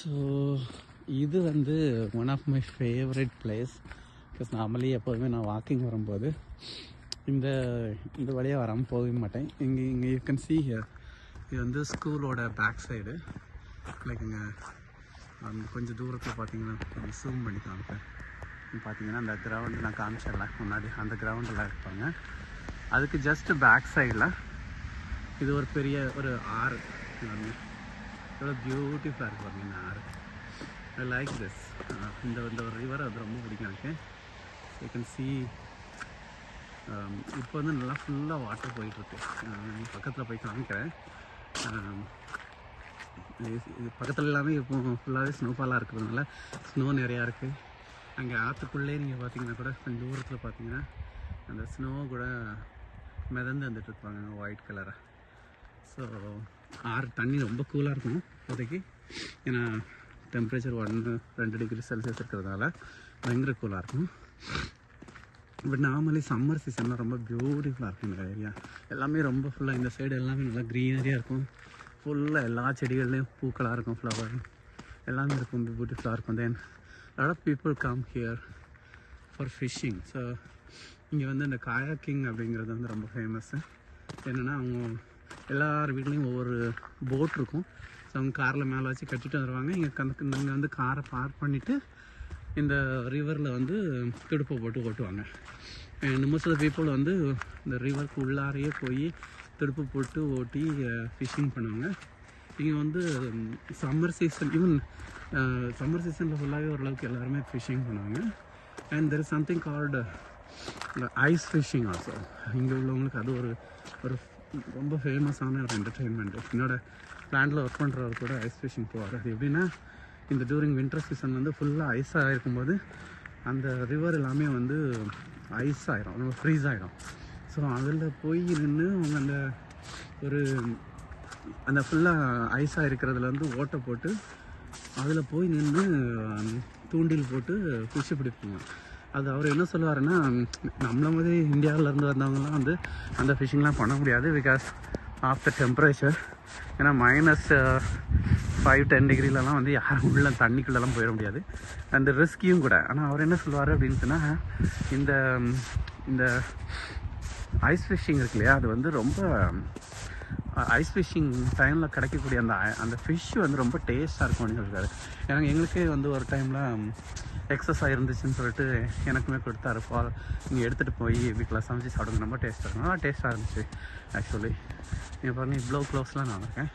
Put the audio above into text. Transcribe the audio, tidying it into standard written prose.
So இது வந்து one of my favourite place. Because normally எப்போதுமே நான் வாக்கிங் வரும்போது இந்த இந்த வழியாக வராமல் போகவே மாட்டேன். இங்கே யூ கேன் see here. இது வந்து ஸ்கூலோட பேக் சைடு. லைக் இங்கே அந்த கொஞ்சம் தூரத்தில் பார்த்தீங்கன்னா கொஞ்சம் ஜூம் பண்ணி காமிப்பேன். பார்த்தீங்கன்னா அந்த கிரவுண்டு நான் காமிச்சிடல முன்னாடி, அந்த கிரவுண்டில் இருப்பாங்க. அதுக்கு ஜஸ்ட் பேக் சைடில் இது ஒரு பெரிய ஒரு ஆறு. எவ்வளோ பியூட்டிஃபுல்லாக இருக்குது பார்த்தீங்கன்னா ஆறு. I like this. இந்த ஒரு ரிவர் அது ரொம்ப பிடிக்கும் எனக்கு. யூ கேன் see இப்போ வந்து நல்லா ஃபுல்லாக வாட்டர் போயிட்டுருக்கு. பக்கத்தில் போய் காமிக்கிறேன். இது பக்கத்தில் எல்லாமே இப்போ ஃபுல்லாகவே ஸ்னோஃபாலாக இருக்கிறதுனால ஸ்னோ நிறையா இருக்குது. அங்கே ஆற்றுக்குள்ளே நீங்கள் பார்த்தீங்கன்னா கூட கொஞ்சம் தூரத்தில் பார்த்தீங்கன்னா அந்த ஸ்னோ கூட மிதந்து வந்துட்டு இருப்பாங்க ஒயிட் கலராக. ஸோ ஆறு தண்ணி ரொம்ப கூலாக இருக்கும் இப்போதைக்கு. ஏன்னா டெம்பரேச்சர் 1-2 டிகிரி செல்சியஸ் இருக்கிறதுனால பயங்கர கூலாக இருக்கும். பட் நார்மலி சம்மர் சீசனில் ரொம்ப பியூட்டிஃபுல்லாக இருக்கும் இந்த ஏரியா. எல்லாமே ரொம்ப ஃபுல்லாக இந்த சைடு எல்லாமே நல்லா க்ரீனரியாக இருக்கும். ஃபுல்லாக எல்லா செடிகள்லேயும் பூக்களாக இருக்கும், ஃப்ளவர் எல்லாமே இருக்கும், பியூட்டிஃபுல்லாக இருக்கும். Then lot of people come here for fishing. So இங்கே வந்து இந்த காயாக்கிங் அப்படிங்கிறது வந்து ரொம்ப ஃபேமஸ்ஸு. என்னென்னா அவங்க எல்லார் வீட்லேயும் ஒவ்வொரு போட் இருக்கும். ஸோ அவங்க காரில் மேலே வச்சு கட்டிட்டு வந்துடுவாங்க. இங்கே வந்து காரை பார்க் பண்ணிவிட்டு இந்த ரிவரில் வந்து துடுப்பை போட்டு ஓட்டுவாங்க. மோஸ்ட் ஆஃப் த பீப்புள் வந்து இந்த ரிவருக்கு உள்ளாரையே போய் துடுப்பு போட்டு ஓட்டி ஃபிஷ்ஷிங் பண்ணுவாங்க. இங்கே வந்து சம்மர் சீசன், ஈவன் சம்மர் சீசனில் ஃபுல்லாகவே ஓரளவுக்கு எல்லாருமே ஃபிஷ்ஷிங் பண்ணுவாங்க. And there is something called ice fishing also. இங்கே உள்ளவங்களுக்கு அது ஒரு ரொம்ப ஃபேமஸான ஒரு என்டர்டெயின்மெண்ட்டு. என்னோடய பிளான்ட்டில் ஒர்க் பண்ணுறவர் கூட ஐஸ் ஃபிஷ்ஷிங் போவார். அது எப்படின்னா இந்த டூரிங் வின்டர் சீசன் வந்து ஃபுல்லாக ஐஸாக இருக்கும்போது அந்த ரிவர் எல்லாமே வந்து ஐஸ் ஆகிடும், ரொம்ப ஃப்ரீஸ் ஆகிடும். ஸோ அதில் போய் நின்று அவங்க அந்த ஃபுல்லாக ஐஸாக இருக்கிறதுல வந்து ஓட்டை போட்டு அதில் போய் நின்று தூண்டில் போட்டு ஃபிஷ்ஷு பிடிப்பாங்க. அது அவர் என்ன சொல்லுவாருன்னா, நம்மள மாதிரி இந்தியாவிலேருந்து வந்தவங்கலாம் வந்து அந்த ஃபிஷ்ஷிங்லாம் பண்ண முடியாது பிகாஸ் ஆஃப் த டெம்பரேச்சர். ஏன்னா -5-10 டிகிரிலலாம் வந்து யாரும் உள்ள தண்ணிக்குள்ளெல்லாம் போயிட முடியாது. அந்த ரிஸ்கியும் கூட. ஆனால் அவர் என்ன சொல்லுவார் அப்படின்னு சொன்னால், இந்த ஐஸ் ஃபிஷ்ஷிங் இருக்கு இல்லையா, அது வந்து ரொம்ப ஐஸ் ஃபிஷ்ஷிங் டைமில் கிடைக்கக்கூடிய அந்த ஃபிஷ் வந்து ரொம்ப டேஸ்ட்டாக இருக்கும் அப்படின்னு சொல்லியிருக்காரு. ஏன்னா எங்களுக்கே வந்து ஒரு டைமில் எக்ஸஸாக இருந்துச்சுன்னு சொல்லிட்டு எனக்குமே கொடுத்தாரு. நீங்கள் எடுத்துகிட்டு போய் வீட்டில் சமைச்சு சாப்பிடுங்க, ரொம்ப டேஸ்ட்டாக இருக்கும். நல்லா டேஸ்ட்டாக இருந்துச்சு ஆக்சுவலி. நீங்கள் பாருங்கள், இவ்வளோ க்ளோஸ்லாம் நான் இருக்கேன்.